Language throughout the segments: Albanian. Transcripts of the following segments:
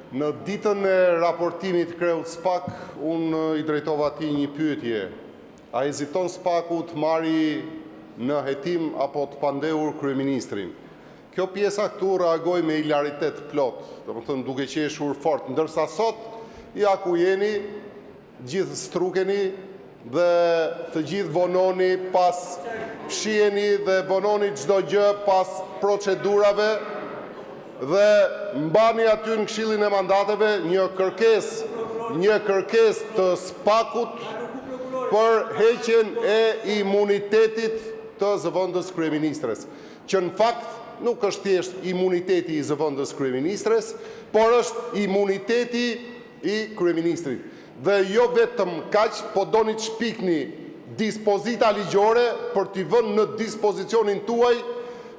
Në ditën e raportimit kreut SPAK, unë i drejtova ati një pyetje. A heziton SPAK-u të marri në hetim apo të pandehur kryeministrin? Kjo pjesa këtu reagoj me hilaritet plot, domethënë duke qeshur fort, ndërsa sot ja ku jeni, gjithë strukeni dhe të gjithë vononi pas fshiheni dhe vononi çdo gjë pas procedurave dhe mbani aty në Këshillin e Mandateve një kërkesë të SPAK-ut për heqjen e imunitetit të zëvendës kryeministres, që në fakt nuk është thjesht imuniteti i zëvendës kryeministres, por është imuniteti i kryeministrit. Dhe jo vetëm kaq, po doni të shpikni dispozita ligjore për t'i vënë në dispozicionin tuaj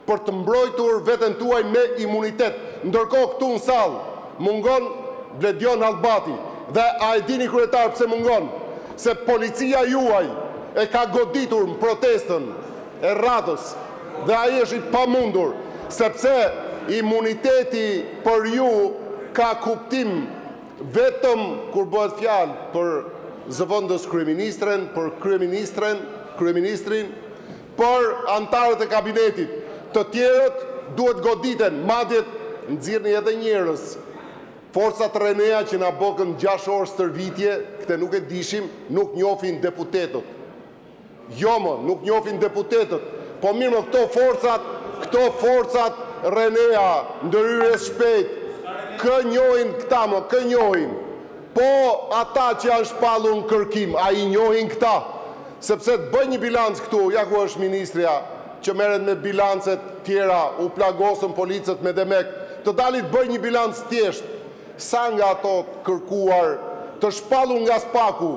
për të mbrojtur veten tuaj me imunitet. Ndërkohë këtu në sallë mungon Bledion Albati. Dhe a e dini kryetar pse mungon? Se policia juaj e ka goditur në protestën e radhës dhe ai është i pamundur, sepse imuniteti për ju ka kuptim vetëm kur bëhet fjalë për zëvendës kryeministren, për kryeministrin, për antarët e kabinetit. Të tjerët duhet goditen, madje nxirrni edhe njerëz. Forcat Renea që na bokën 6 orë stërvitje, këte nuk e dishim, nuk njohin deputetët. Jo më, nuk njohin deputetët. Po mirë më këto forcat Renea, ndërhyrjes shpejt, kë njohin këta më, kë njohin. Po ata që janë shpallur në kërkim, a i njohin këta? Sepse të bëj një bilancë këtu, ja ku është ministria, që merret me bilancet tjera, u plagosën policët me demek, të dalit bëj një bilancë thjesht, sa nga ato kërkuar, të shpallur nga SPAK-u,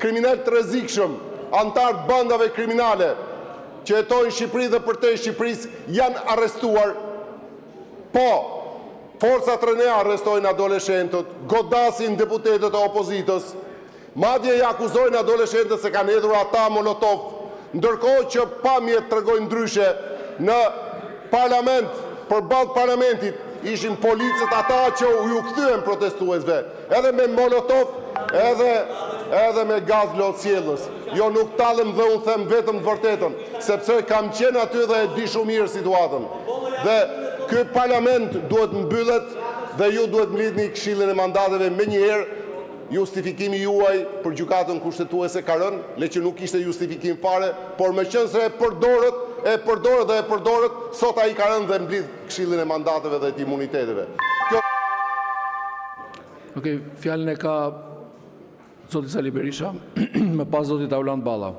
kriminal të rrezikshëm, antar të bandave kriminale, që jetojnë në Shqipëri dhe përtej Shqipërisë, janë arrestuar. Po, forcat Renea arrestojnë adoleshentët, godasin deputetët e opozitës, madje i akuzojnë adoleshentët se kanë hedhur ata molotov, ndërkohë që pamjet tregojnë ndryshe. Në parlament, përballë parlamentit, ishin policët ata që ju kthyen protestuesve, edhe me molotov, edhe me gaz lotësjellës. Jo, nuk tallem dhe unë them vetëm të vërtetën, sepse kam qenë aty dhe e di shumë mirë situatën. Dhe ky parlament duhet mbyllet dhe ju duhet mblidhni Këshillin e Mandateve menjëherë. Justifikimi juaj për gjykatën kushtetuese ka rënë, le që nuk ishte justifikim fare, por me qenë se e përdorët, sot ai ka rënë dhe mblidh Këshillin e Mandateve dhe të imuniteteve. Okej, fjalën e ka zoti Sali Berisha, me pas zoti Taulant Balla.